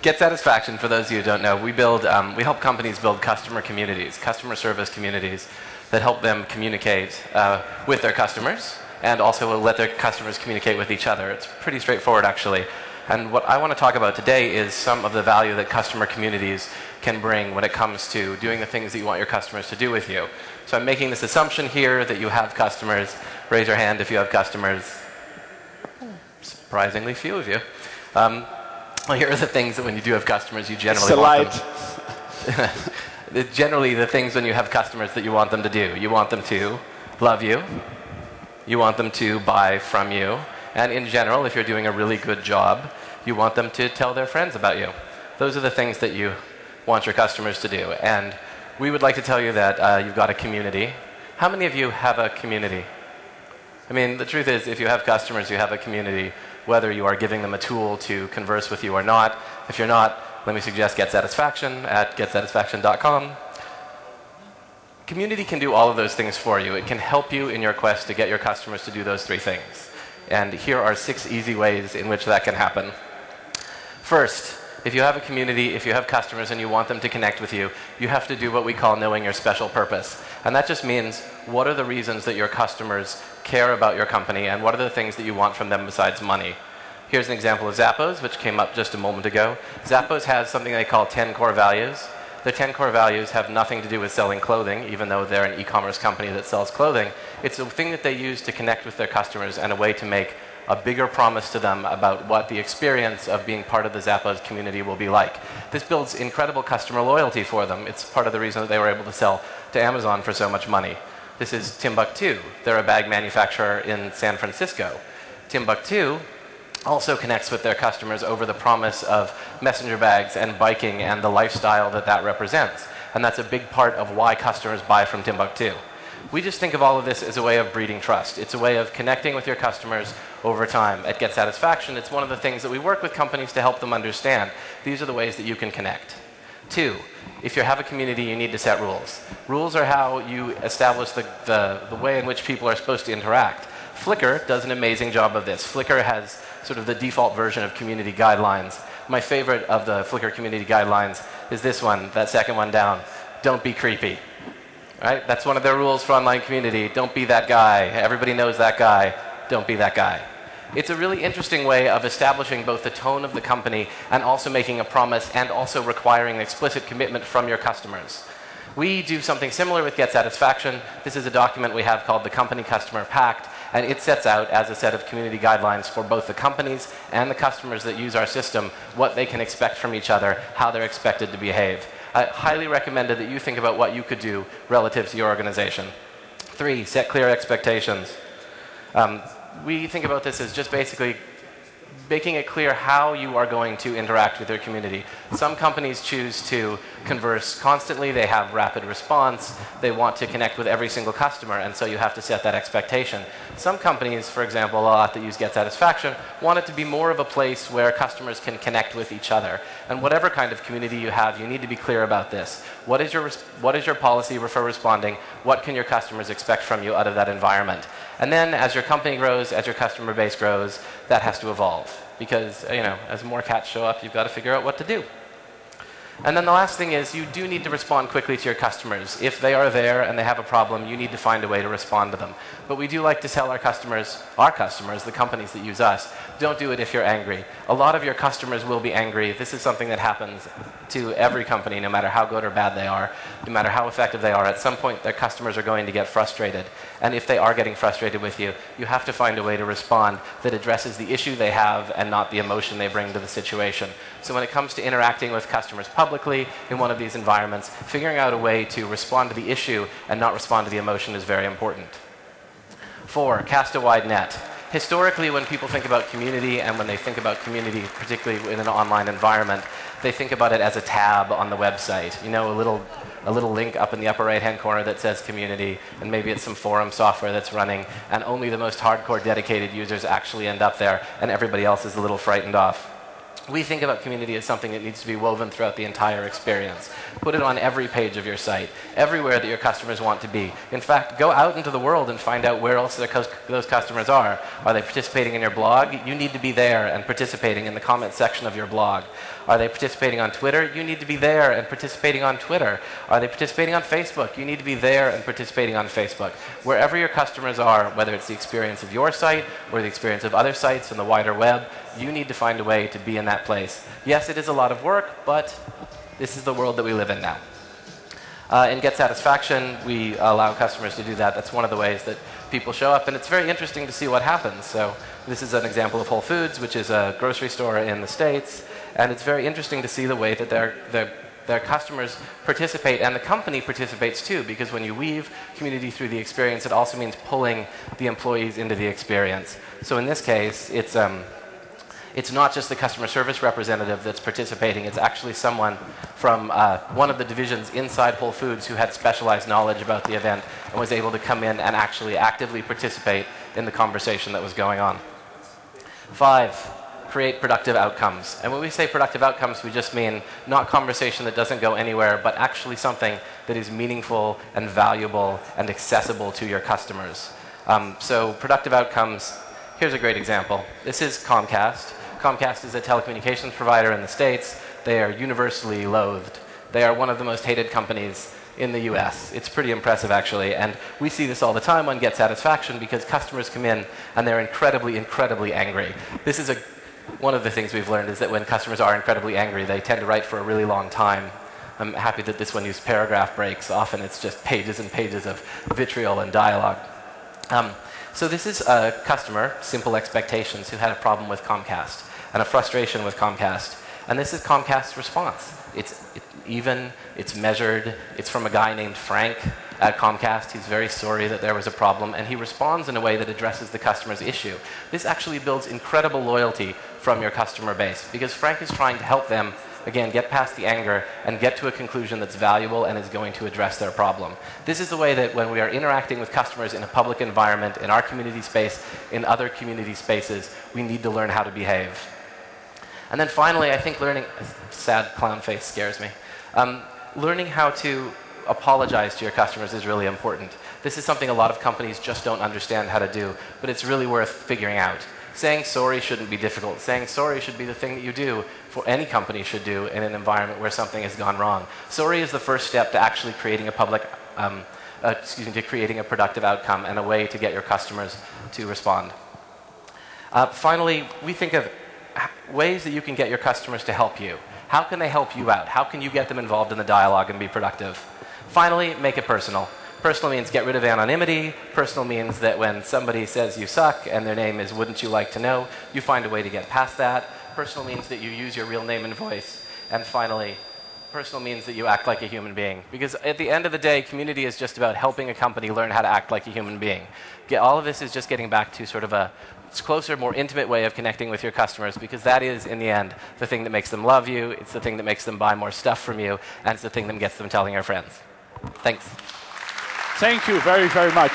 GetSatisfaction, for those of you who don't know, we help companies build customer communities, customer service communities that help them communicate with their customers and also let their customers communicate with each other. It's pretty straightforward, actually. And what I want to talk about today is some of the value that customer communities can bring when it comes to doing the things that you want your customers to do with you. So I'm making this assumption here that you have customers. Raise your hand if you have customers. Surprisingly few of you. Well, here are the things that when you do have customers, you generally want them. Generally, the things when you have customers that you want them to do. You want them to love you. You want them to buy from you. And in general, if you're doing a really good job, you want them to tell their friends about you. Those are the things that you want your customers to do. And we would like to tell you that you've got a community. How many of you have a community? I mean, the truth is, if you have customers, you have a community, whether you are giving them a tool to converse with you or not. If you're not, let me suggest GetSatisfaction at getsatisfaction.com. Community can do all of those things for you. It can help you in your quest to get your customers to do those three things. And here are 6 easy ways in which that can happen. First, if you have a community, if you have customers and you want them to connect with you, you have to do what we call knowing your special purpose. And that just means, what are the reasons that your customers care about your company, and what are the things that you want from them besides money? Here's an example of Zappos, which came up just a moment ago. Zappos has something they call 10 core values. Their 10 core values have nothing to do with selling clothing, even though they're an e-commerce company that sells clothing. It's a thing that they use to connect with their customers and a way to make a bigger promise to them about what the experience of being part of the Zappos community will be like. This builds incredible customer loyalty for them. It's part of the reason that they were able to sell to Amazon for so much money. This is Timbuk2. They're a bag manufacturer in San Francisco. Timbuk2 also connects with their customers over the promise of messenger bags and biking and the lifestyle that that represents. And that's a big part of why customers buy from Timbuk2. We just think of all of this as a way of breeding trust. It's a way of connecting with your customers over time. At GetSatisfaction, it's one of the things that we work with companies to help them understand. These are the ways that you can connect. 2, if you have a community, you need to set rules. Rules are how you establish the way in which people are supposed to interact. Flickr does an amazing job of this. Flickr has sort of the default version of community guidelines. My favorite of the Flickr community guidelines is this one, that second one down. Don't be creepy. Right? That's one of their rules for online community. Don't be that guy. Everybody knows that guy. Don't be that guy. It's a really interesting way of establishing both the tone of the company and also making a promise and also requiring an explicit commitment from your customers. We do something similar with GetSatisfaction. This is a document we have called the Company Customer Pact, and it sets out as a set of community guidelines for both the companies and the customers that use our system what they can expect from each other, how they're expected to behave. I highly recommend that you think about what you could do relative to your organization. 3, set clear expectations. We think about this as just basically making it clear how you are going to interact with your community. Some companies choose to converse constantly. They have rapid response. They want to connect with every single customer, and so you have to set that expectation. Some companies, for example, a lot that use GetSatisfaction, want it to be more of a place where customers can connect with each other. And whatever kind of community you have, you need to be clear about this. What is your policy for responding? What can your customers expect from you out of that environment? And then as your company grows, as your customer base grows, that has to evolve. Because, as more cats show up, you've got to figure out what to do. And then the last thing is you do need to respond quickly to your customers. If they are there and they have a problem, you need to find a way to respond to them. But we do like to tell our customers, the companies that use us, don't do it if you're angry. A lot of your customers will be angry. This is something that happens to every company, no matter how good or bad they are, no matter how effective they are. At some point, their customers are going to get frustrated. And if they are getting frustrated with you, you have to find a way to respond that addresses the issue they have and not the emotion they bring to the situation. So when it comes to interacting with customers publicly in one of these environments, figuring out a way to respond to the issue and not respond to the emotion is very important. 4, cast a wide net. Historically, when people think about community and when they think about community, particularly in an online environment, they think about it as a tab on the website. A little link up in the upper right-hand corner that says community, and maybe it's some forum software that's running, and only the most hardcore dedicated users actually end up there, and everybody else is a little frightened off. We think about community as something that needs to be woven throughout the entire experience. Put it on every page of your site. everywhere that your customers want to be. In fact, go out into the world and find out where else those customers are. Are they participating in your blog? You need to be there and participating in the comment section of your blog. Are they participating on Twitter? You need to be there and participating on Twitter. Are they participating on Facebook? You need to be there and participating on Facebook. Wherever your customers are, whether it's the experience of your site or the experience of other sites in the wider web, you need to find a way to be in that place. Yes, it is a lot of work, but this is the world that we live in now. In GetSatisfaction, we allow customers to do that. That's one of the ways that people show up, and it's very interesting to see what happens. So this is an example of Whole Foods, which is a grocery store in the States, and it's very interesting to see the way that their customers participate, and the company participates too, because when you weave community through the experience, it also means pulling the employees into the experience. So in this case, it's not just the customer service representative that's participating, it's actually someone from one of the divisions inside Whole Foods who had specialized knowledge about the event and was able to come in and actually actively participate in the conversation that was going on. 5, create productive outcomes. And when we say productive outcomes, we just mean not conversation that doesn't go anywhere, but actually something that is meaningful and valuable and accessible to your customers. So productive outcomes, here's a great example. This is Comcast. Comcast is a telecommunications provider in the States. They are universally loathed. They are one of the most hated companies in the US. It's pretty impressive, actually. And we see this all the time on GetSatisfaction because customers come in and they're incredibly, incredibly angry. This is one of the things we've learned is that when customers are incredibly angry, they tend to write for a really long time. I'm happy that this one used paragraph breaks. Often it's just pages and pages of vitriol and dialogue. So this is a customer, Simple Expectations, who had a problem with Comcast and a frustration with Comcast. And this is Comcast's response. It's even, it's measured, it's from a guy named Frank at Comcast. He's very sorry that there was a problem, and he responds in a way that addresses the customer's issue. This actually builds incredible loyalty from your customer base, because Frank is trying to help them, again, get past the anger and get to a conclusion that's valuable and is going to address their problem. This is the way that when we are interacting with customers in a public environment, in our community space, in other community spaces, we need to learn how to behave. And then finally, I think learning, sad clown face scares me, learning how to apologize to your customers is really important. This is something a lot of companies just don't understand how to do, but it's really worth figuring out. Saying sorry shouldn't be difficult. Saying sorry should be the thing that you do, for any company should do in an environment where something has gone wrong. Sorry is the first step to actually creating a creating a productive outcome and a way to get your customers to respond. Finally, we think of ways that you can get your customers to help you. How can they help you out? How can you get them involved in the dialogue and be productive? Finally, make it personal. Personal means get rid of anonymity. Personal means that when somebody says you suck and their name is wouldn't you like to know, you find a way to get past that. Personal means that you use your real name and voice. And finally, personal means that you act like a human being. Because at the end of the day, community is just about helping a company learn how to act like a human being. All of this is just getting back to sort of a closer, more intimate way of connecting with your customers, because that is, in the end, the thing that makes them love you, it's the thing that makes them buy more stuff from you, and it's the thing that gets them telling their friends. Thanks. Thank you very, very much.